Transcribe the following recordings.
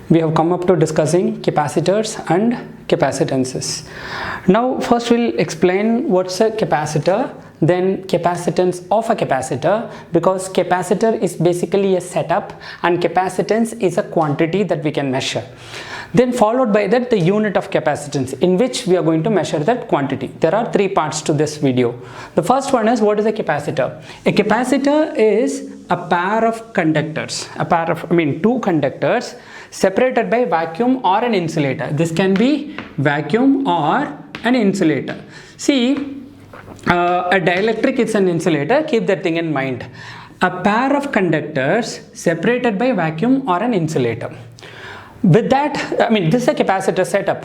we have come up to discussing capacitors and capacitances. Now first we'll explain what's a capacitor, then capacitance of a capacitor, because capacitor is basically a setup and capacitance is a quantity that we can measure. Then followed by that the unit of capacitance, in which we are going to measure that quantity. There are three parts to this video. The first one is, what is a capacitor? A capacitor is a pair of conductors, two conductors separated by vacuum or an insulator. This can be vacuum or an insulator. See, a dielectric is an insulator, keep that thing in mind. A pair of conductors separated by vacuum or an insulator. With that, this is a capacitor setup.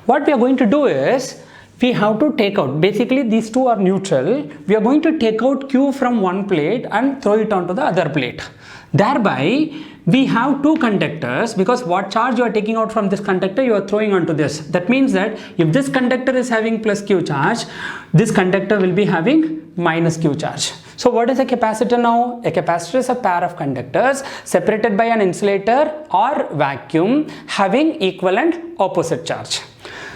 What we are going to do is, we have to take out, basically these two are neutral, we are going to take out Q from one plate and throw it onto the other plate. Thereby, we have two conductors, because what charge you are taking out from this conductor, you are throwing onto this. That means that if this conductor is having plus Q charge, this conductor will be having minus Q charge. So what is a capacitor now? A capacitor is a pair of conductors separated by an insulator or vacuum having equivalent opposite charge.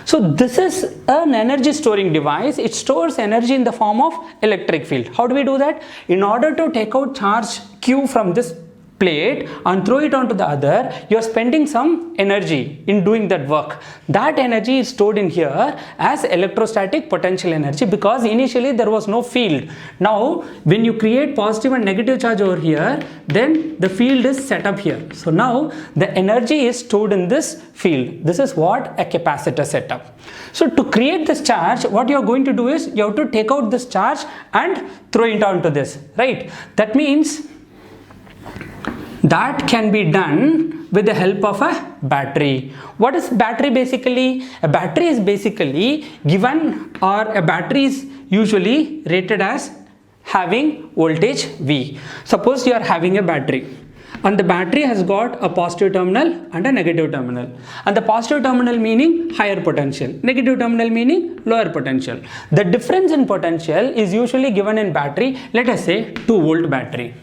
So this is an energy storing device. It stores energy in the form of electric field. How do we do that? In order to take out charge Q from this plate and throw it onto the other, you are spending some energy in doing that work. That energy is stored in here as electrostatic potential energy, because initially there was no field. Now when you create positive and negative charge over here, then the field is set up here. So now the energy is stored in this field. This is what a capacitor setup. So to create this charge, what you are going to do is, you have to take out this charge and throw it onto this, right? That means that can be done with the help of a battery. What is battery basically? A battery is basically given, or a battery is usually rated as having voltage V. Suppose you are having a battery and the battery has got a positive terminal and a negative terminal, and the positive terminal meaning higher potential, negative terminal meaning lower potential. The difference in potential is usually given in battery. Let us say 2-volt battery.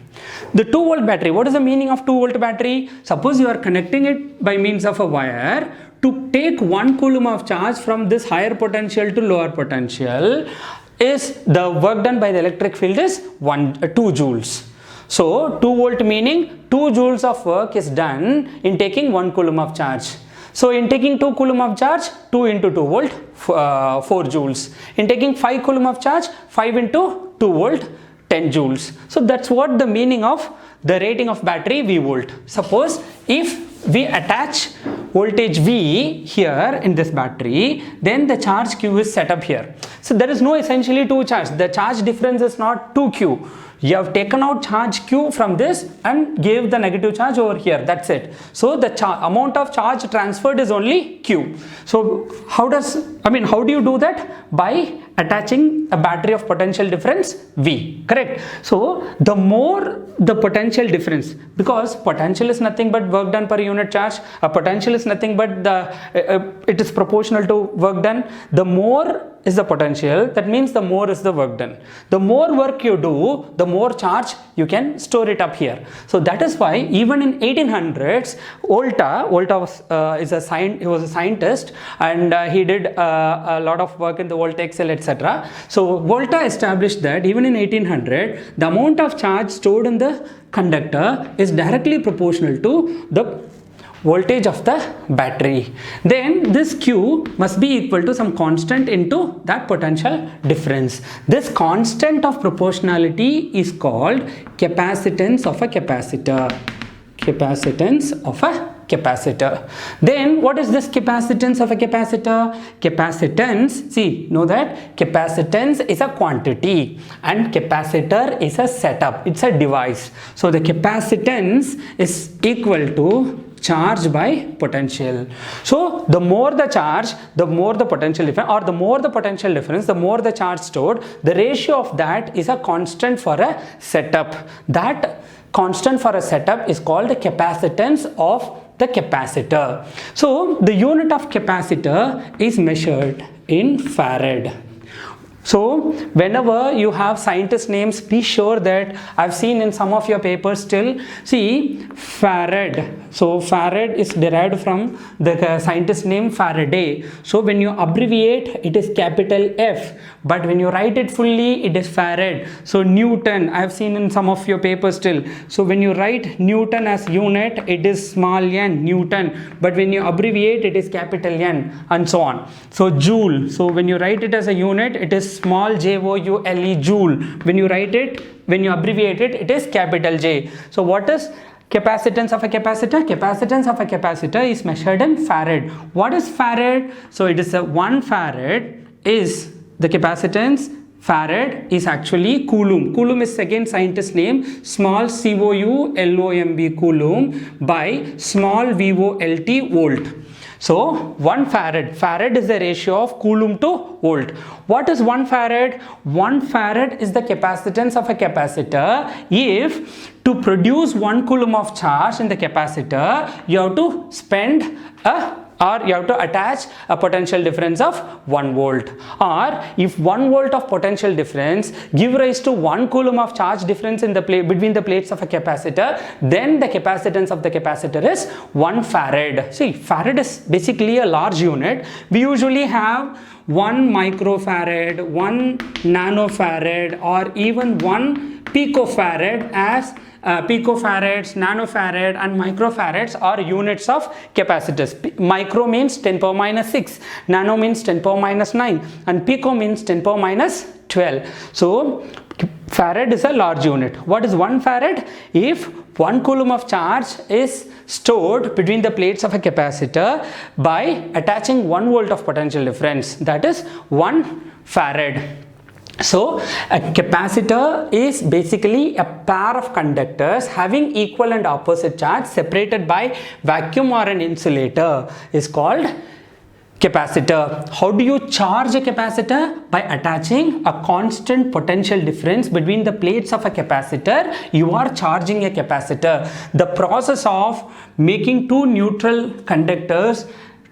The 2-volt battery, what is the meaning of 2-volt battery? Suppose you are connecting it by means of a wire to take 1 coulomb of charge from this higher potential to lower potential, is the work done by the electric field is 2 joules. So 2-volt meaning 2 joules of work is done in taking 1 coulomb of charge. So in taking 2 coulomb of charge, 2 into 2 volt, 4 joules. In taking 5 coulomb of charge, 5 into 2 volt, 10 joules. So that's what the meaning of the rating of battery V volt. Suppose if we attach voltage V here in this battery, then the charge Q is set up here. So there is no essentially 2 charge. The charge difference is not 2Q. You have taken out charge Q from this and gave the negative charge over here. That's it. So the amount of charge transferred is only Q. So how do you do that? By attaching a battery of potential difference V, correct? So the more the potential difference, because potential is nothing but work done per unit charge, a potential is nothing but it is proportional to work done. The more is the potential, that means the more is the work done. The more work you do, the more charge you can store it up here. So that is why even in 1800s, Volta was a scientist, and he did a lot of work in the voltaic cell, etc. So Volta established that even in 1800, the amount of charge stored in the conductor is directly proportional to the voltage of the battery. Then this Q must be equal to some constant into that potential difference. This constant of proportionality is called capacitance of a capacitor. Capacitance of a capacitor. Then what is this capacitance of a capacitor? Capacitance, know that capacitance is a quantity and capacitor is a setup, it's a device. So the capacitance is equal to charge by potential. So the more the charge, the more the potential difference, or the more the potential difference, the more the charge stored. The ratio of that is a constant for a setup. That constant for a setup is called the capacitance of the capacitor. So the unit of capacitor is measured in farad. So whenever you have scientist names, be sure that I've seen in some of your papers still, see Farad. So Farad is derived from the scientist name Faraday. So when you abbreviate, it is capital F, but when you write it fully, it is Farad. So Newton, I've seen in some of your papers still. So when you write Newton as unit, it is small n, Newton, but when you abbreviate, it is capital N, and so on. So Joule, so when you write it as a unit, it is small Joule, Joule. When you write it, when you abbreviate it, it is capital J. So what is capacitance of a capacitor? Capacitance of a capacitor is measured in farad. What is farad? So it is a 1 farad is the capacitance. Farad is actually Coulomb. Coulomb is second scientist name, small Coulomb, Coulomb, by small volt, volt. So 1 farad, farad is the ratio of Coulomb to volt. What is 1 farad? 1 farad is the capacitance of a capacitor. If to produce 1 Coulomb of charge in the capacitor, you have to spend you have to attach a potential difference of 1 volt, or if 1 volt of potential difference give rise to 1 Coulomb of charge difference in the between the plates of a capacitor, then the capacitance of the capacitor is 1 farad. See, farad is basically a large unit. We usually have 1 microfarad, 1 nanofarad, or even 1 picofarad as picofarads, nanofarad and microfarads are units of capacitors. Micro means 10 power minus 6, nano means 10 power minus 9, and pico means 10 power minus 12. So farad is a large unit. What is 1 farad? If 1 Coulomb of charge is stored between the plates of a capacitor by attaching 1 volt of potential difference, that is 1 farad. So a capacitor is basically a pair of conductors having equal and opposite charge separated by vacuum or an insulator is called capacitor. How do you charge a capacitor? By attaching a constant potential difference between the plates of a capacitor, you are charging a capacitor. The process of making two neutral conductors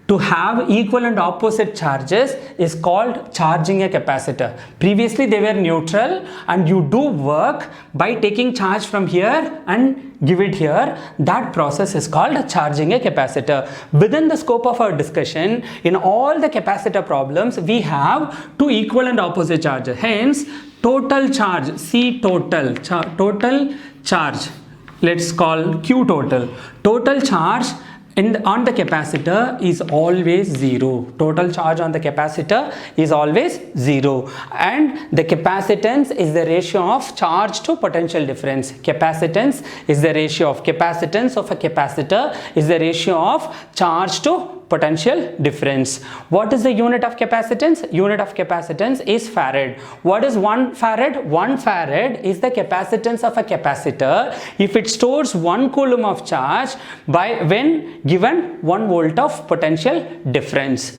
to have equal and opposite charges is called charging a capacitor. Previously they were neutral, and you do work by taking charge from here and give it here. That process is called charging a capacitor. Within the scope of our discussion, in all the capacitor problems, we have two equal and opposite charges. Hence, total charge, C total, total charge, let's call Q total. Total charge on the capacitor is always 0. Total charge on the capacitor is always 0, and the capacitance is the ratio of charge to potential difference. Capacitance is the ratio of capacitance of a capacitor is the ratio of charge to potential difference. What is the unit of capacitance? Unit of capacitance is farad. What is 1 farad? 1 farad is the capacitance of a capacitor if it stores 1 Coulomb of charge by when given 1 volt of potential difference.